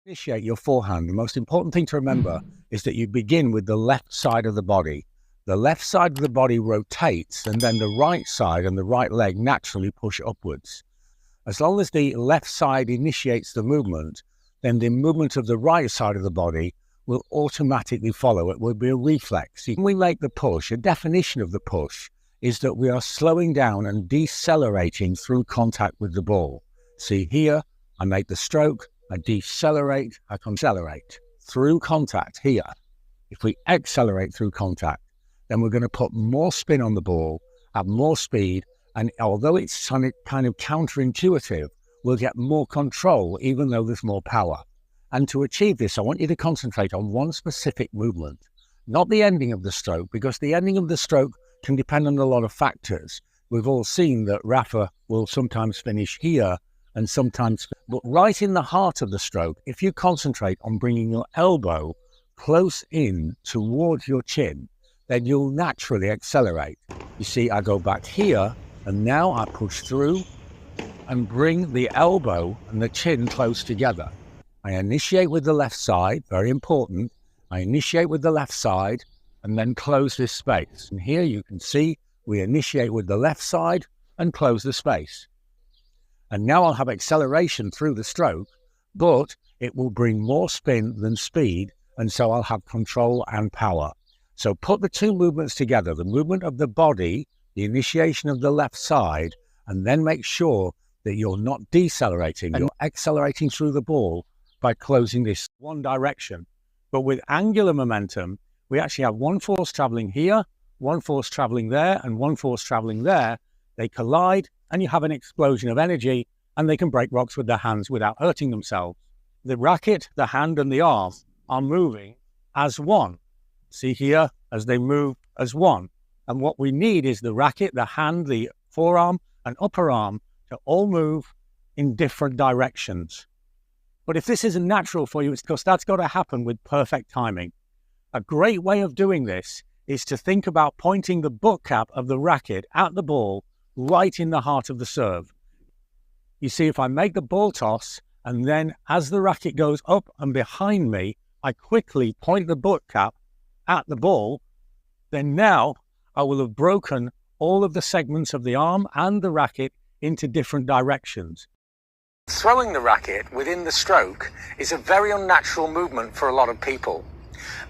Initiate your forehand. The most important thing to remember is that you begin with the left side of the body. The left side of the body rotates, and then the right side and the right leg naturally push upwards. As long as the left side initiates the movement, then the movement of the right side of the body will automatically follow. It will be a reflex. When we make the push, a definition of the push is that we are slowing down and decelerating through contact with the ball. See here, I make the stroke, I decelerate, I accelerate through contact here. If we accelerate through contact, then we're going to put more spin on the ball, have more speed, and although it's kind of counterintuitive, we'll get more control even though there's more power. And to achieve this, I want you to concentrate on one specific movement, not the ending of the stroke, because the ending of the stroke can depend on a lot of factors. We've all seen that Rafa will sometimes finish here and sometimes, but right in the heart of the stroke, if you concentrate on bringing your elbow close in towards your chin, then you'll naturally accelerate. You see, I go back here, and now I push through and bring the elbow and the chin close together. I initiate with the left side, very important. I initiate with the left side and then close this space. And here you can see we initiate with the left side and close the space. And now I'll have acceleration through the stroke, but it will bring more spin than speed, and so I'll have control and power. So put the two movements together, the movement of the body, the initiation of the left side, and then make sure that you're not decelerating, you're accelerating through the ball by closing this one direction. But with angular momentum, we actually have one force traveling here, one force traveling there, and one force traveling there. They collide, and you have an explosion of energy, and they can break rocks with their hands without hurting themselves. The racket, the hand, and the arm are moving as one. See here, as they move as one. And what we need is the racket, the hand, the forearm, and upper arm to all move in different directions. But if this isn't natural for you, it's because that's got to happen with perfect timing. A great way of doing this is to think about pointing the butt cap of the racket at the ball right in the heart of the serve. You see, if I make the ball toss, and then as the racket goes up and behind me, I quickly point the butt cap at the ball, then now I will have broken all of the segments of the arm and the racket into different directions. Throwing the racket within the stroke is a very unnatural movement for a lot of people.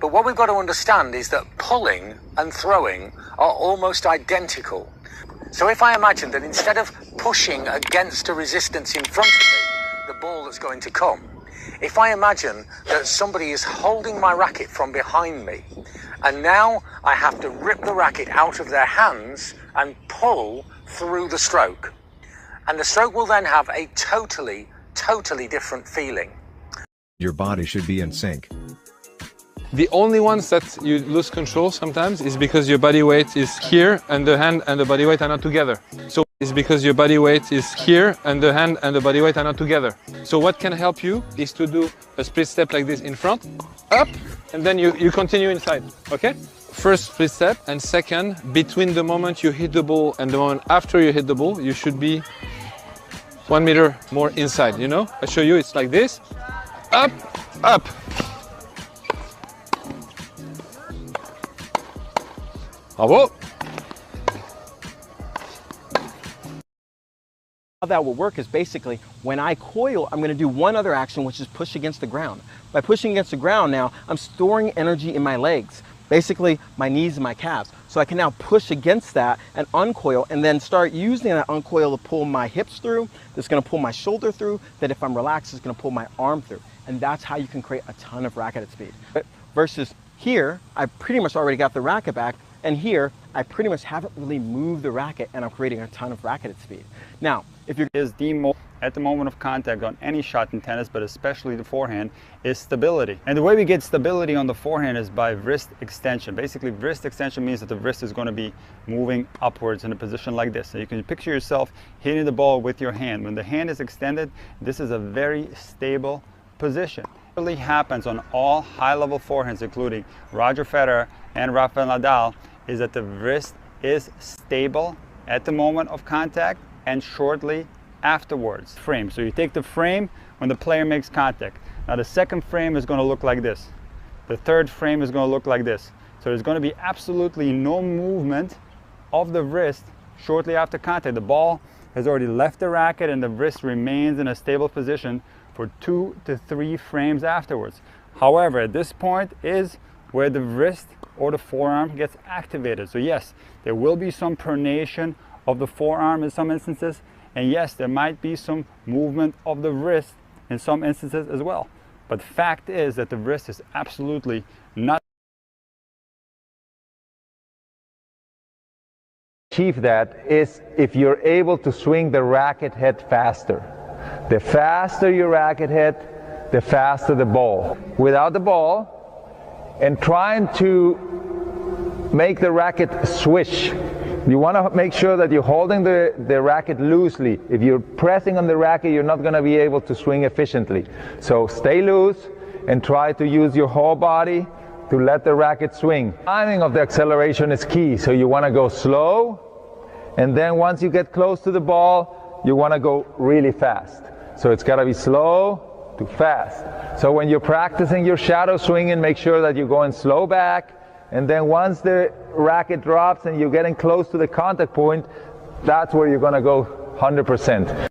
But what we've got to understand is that pulling and throwing are almost identical. So if I imagine that instead of pushing against a resistance in front of me, the ball that's going to come, if I imagine that somebody is holding my racket from behind me, and now I have to rip the racket out of their hands and pull through the stroke. And the stroke will then have a totally different feeling. Your body should be in sync. The only ones that you lose control sometimes is because your body weight is here and the hand and the body weight are not together. So it's because your body weight is here and the hand and the body weight are not together. So what can help you is to do a split step like this in front, up, and then you continue inside, okay? First split step, and second, between the moment you hit the ball and the moment after you hit the ball, you should be 1 meter more inside, you know? I show you, it's like this, up, up. Bravo. How that will work is basically when I coil, I'm going to do one other action, which is push against the ground. By pushing against the ground now, I'm storing energy in my legs, basically my knees and my calves. So I can now push against that and uncoil, and then start using that uncoil to pull my hips through. That's going to pull my shoulder through. That if I'm relaxed, it's going to pull my arm through. And that's how you can create a ton of racket at speed. But versus here, I pretty much already got the racket back. And here, I pretty much haven't really moved the racket, and I'm creating a ton of racket at speed. Now, if you're at the moment of contact on any shot in tennis, but especially the forehand, is stability. And the way we get stability on the forehand is by wrist extension. Basically, wrist extension means that the wrist is going to be moving upwards in a position like this. So you can picture yourself hitting the ball with your hand. When the hand is extended, this is a very stable position. It really happens on all high-level forehands, including Roger Federer and Rafael Nadal, is that the wrist is stable at the moment of contact and shortly afterwards. Frame. So you take the frame when the player makes contact. Now the second frame is going to look like this. The third frame is going to look like this. So there's going to be absolutely no movement of the wrist shortly after contact. The ball has already left the racket and the wrist remains in a stable position for 2 to 3 frames afterwards. However, at this point is where the wrist or the forearm gets activated. So yes, there will be some pronation of the forearm in some instances, and yes, there might be some movement of the wrist in some instances as well. But the fact is that the wrist is absolutely not. Achieve that is if you're able to swing the racket head faster. The faster your racket head, the faster the ball. Without the ball, and trying to make the racket swish. You want to make sure that you're holding the racket loosely. If you're pressing on the racket, you're not going to be able to swing efficiently. So stay loose and try to use your whole body to let the racket swing. Timing of the acceleration is key. So you want to go slow, and then once you get close to the ball, you want to go really fast. So it's got to be slow to fast. So when you're practicing your shadow swinging, make sure that you're going slow back, and then once the racket drops and you're getting close to the contact point, that's where you're going to go 100%.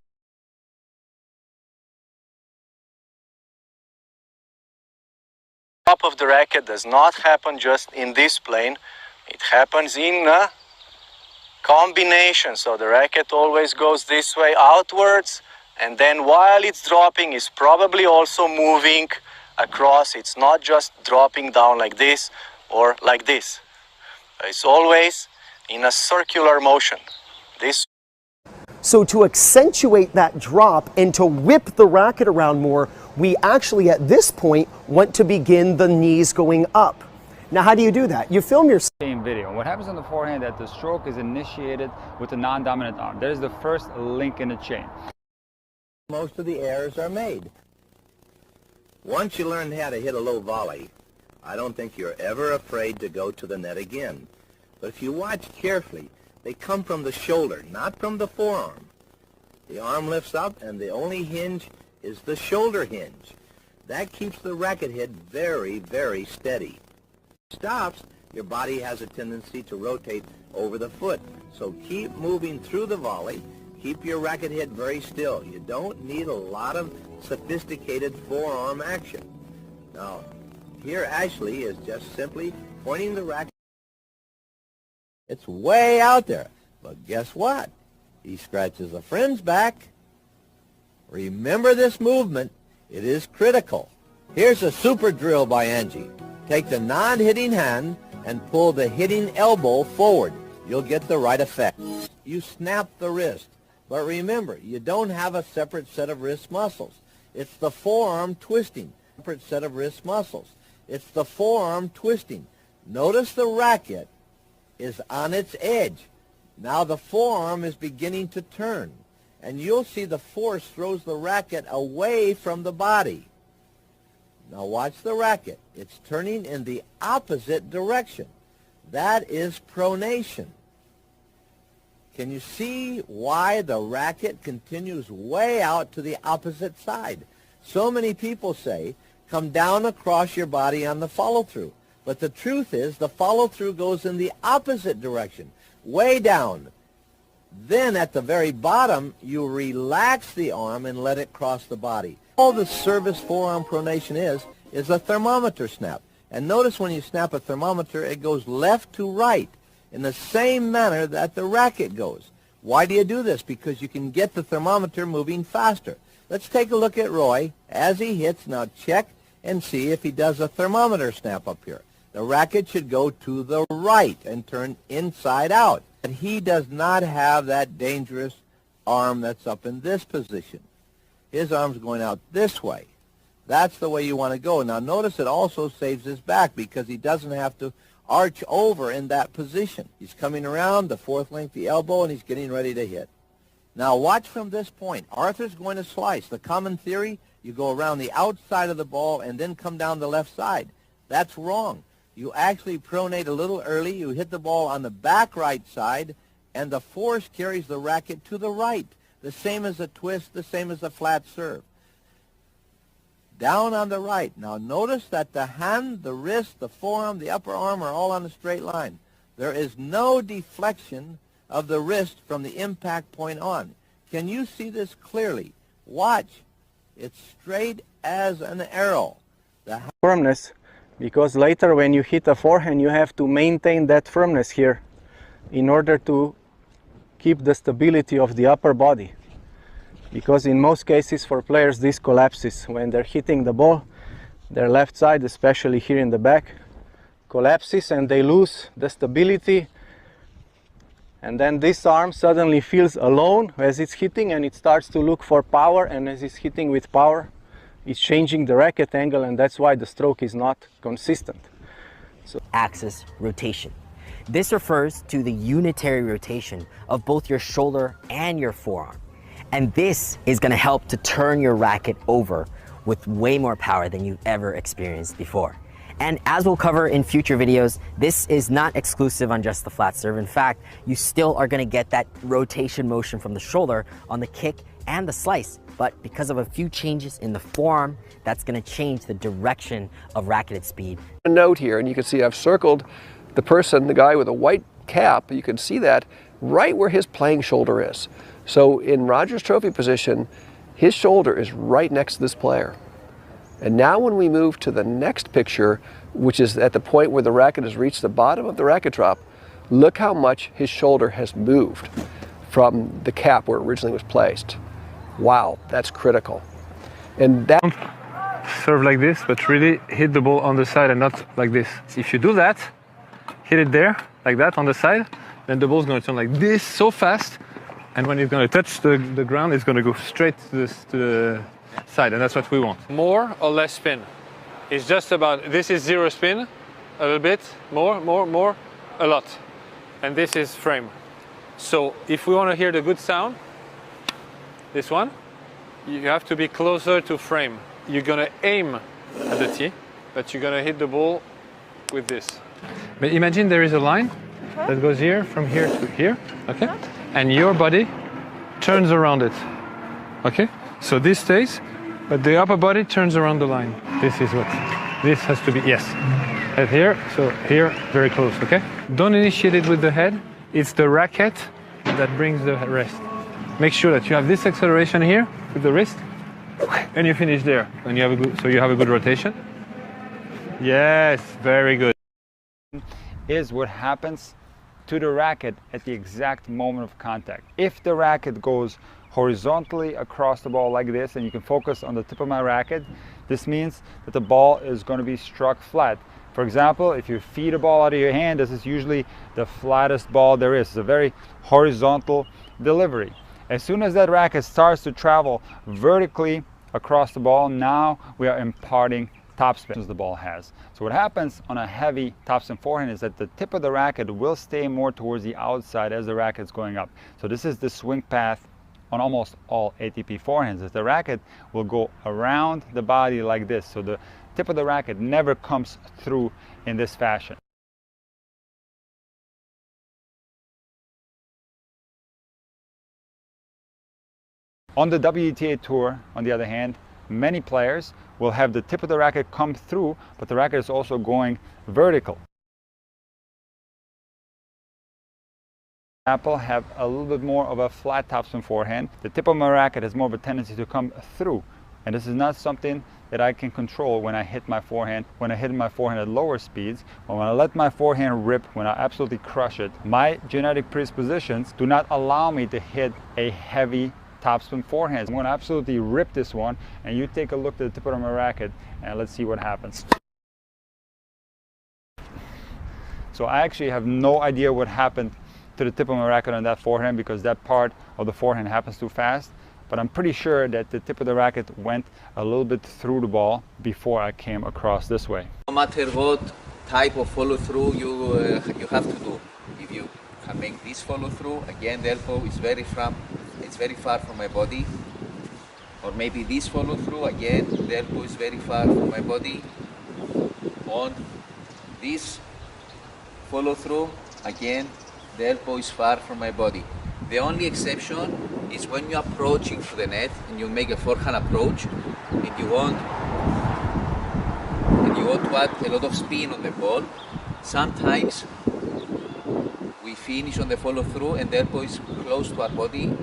Top of the racket does not happen just in this plane. It happens in a combination. So the racket always goes this way outwards, and then while it's dropping, it's probably also moving across. It's not just dropping down like this or like this. It's always in a circular motion. So to accentuate that drop and to whip the racket around more, we actually at this point want to begin the knees going up. Now how do you do that? You film your Same video. What happens on the forehand that the stroke is initiated with the non-dominant arm. That is the first link in the chain. Most of the errors are made. Once you learn how to hit a low volley, I don't think you're ever afraid to go to the net again. But if you watch carefully, they come from the shoulder, not from the forearm. The arm lifts up, and the only hinge is the shoulder hinge. That keeps the racket head very, very steady. Stops, your body has a tendency to rotate over the foot. So keep moving through the volley. Keep your racket head very still. You don't need a lot of sophisticated forearm action. Now, here Ashley is just simply pointing the racket. It's way out there. But guess what? He scratches a friend's back. Remember this movement. It is critical. Here's a super drill by Angie. Take the non-hitting hand and pull the hitting elbow forward. You'll get the right effect. You snap the wrist. But remember, you don't have a separate set of wrist muscles. It's the forearm twisting. Separate set of wrist muscles. It's the forearm twisting. Notice the racket is on its edge. Now the forearm is beginning to turn. And you'll see the force throws the racket away from the body. Now watch the racket. It's turning in the opposite direction. That is pronation. Can you see why the racket continues way out to the opposite side? So many people say, come down across your body on the follow-through. But the truth is, the follow-through goes in the opposite direction, way down. Then at the very bottom, you relax the arm and let it cross the body. All the service forearm pronation is a thermometer snap. And notice when you snap a thermometer, it goes left to right in the same manner that the racket goes. Why do you do this? Because you can get the thermometer moving faster. Let's take a look at Roy as he hits. Now check and see if he does a thermometer snap up here. The racket should go to the right and turn inside out. And he does not have that dangerous arm that's up in this position. His arm's going out this way. That's the way you want to go. Now notice it also saves his back because he doesn't have to arch over in that position. He's coming around the fourth length, the elbow, and he's getting ready to hit. Now watch from this point. Arthur's going to slice. The common theory, you go around the outside of the ball and then come down the left side. That's wrong. You actually pronate a little early. You hit the ball on the back right side, and the force carries the racket to the right. The same as a twist, the same as a flat serve. down on the right. Now notice that the hand, the wrist, the forearm, the upper arm are all on a straight line. There is no deflection of the wrist from the impact point on. Can you see this clearly? Watch. It's straight as an arrow. The firmness, because later when you hit a forehand you have to maintain that firmness here in order to keep the stability of the upper body, because in most cases for players this collapses when they're hitting the ball. Their left side, especially here in the back, collapses and they lose the stability, and then this arm suddenly feels alone as it's hitting and it starts to look for power, and as it's hitting with power it's changing the racket angle, and that's why the stroke is not consistent. Axis rotation. This refers to the unitary rotation of both your shoulder and your forearm. And this is going to help to turn your racket over with way more power than you've ever experienced before. And as we'll cover in future videos, this is not exclusive on just the flat serve. In fact, you still are going to get that rotation motion from the shoulder on the kick and the slice. But because of a few changes in the forearm, that's going to change the direction of racketed speed. A note here, and you can see I've circled the person, the guy with a white cap. You can see that right where his playing shoulder is. So in Rogers Trophy position, his shoulder is right next to this player. And now when we move to the next picture, which is at the point where the racket has reached the bottom of the racket drop, look how much his shoulder has moved from the cap where it originally was placed. Wow, that's critical. And that Serve like this, but really hit the ball on the side and not like this. If you do that, hit it there, like that on the side, then the ball's going to turn like this so fast, and when it's going to touch the ground, it's going to go straight to the side, and that's what we want. More or less spin. It's just about, this is zero spin, a little bit, more, a lot. And this is frame. So if we want to hear the good sound, this one, you have to be closer to frame. You're going to aim at the tee, but you're going to hit the ball with this. But imagine there is a line that goes here, from here to here, okay? And your body turns around it, okay? So this stays, but the upper body turns around the line. This is what, this has to be, yes. Head here, so here, very close, okay? Don't initiate it with the head. It's the racket that brings the rest. Make sure that you have this acceleration here with the wrist, and you finish there. And you have a good, so you have a good rotation. Yes, very good. Is what happens to the racket at the exact moment of contact. If the racket goes horizontally across the ball like this, and you can focus on the tip of my racket, this means that the ball is going to be struck flat. For example, if you feed a ball out of your hand, this is usually the flattest ball there is. It's a very horizontal delivery. As soon as that racket starts to travel vertically across the ball, now we are imparting topspin as the ball has. So what happens on a heavy topspin forehand is that the tip of the racket will stay more towards the outside as the racket is going up. So this is the swing path on almost all ATP forehands, is the racket will go around the body like this. So the tip of the racket never comes through in this fashion. On the WTA Tour, on the other hand, many players will have the tip of the racket come through, but the racket is also going vertical. Apple have a little bit more of a flat topspin forehand. The tip of my racket has more of a tendency to come through, and this is not something that I can control when I hit my forehand. When I hit my forehand at lower speeds, or when I let my forehand rip, when I absolutely crush it, my genetic predispositions do not allow me to hit a heavy topspin forehand. I'm going to absolutely rip this one, and you take a look at the tip of my racket and let's see what happens. So I actually have no idea what happened to the tip of my racket on that forehand, because that part of the forehand happens too fast, but I'm pretty sure that the tip of the racket went a little bit through the ball before I came across this way. No matter what type of follow through you have to do, if you can make this follow through, again the elbow is very far from my body, or maybe this follow through, again the elbow is very far from my body. On this follow through, again the elbow is far from my body. The only exception is when you're approaching to the net and you make a forehand approach and you want not to add a lot of spin on the ball. Sometimes we finish on the follow through and the elbow is close to our body.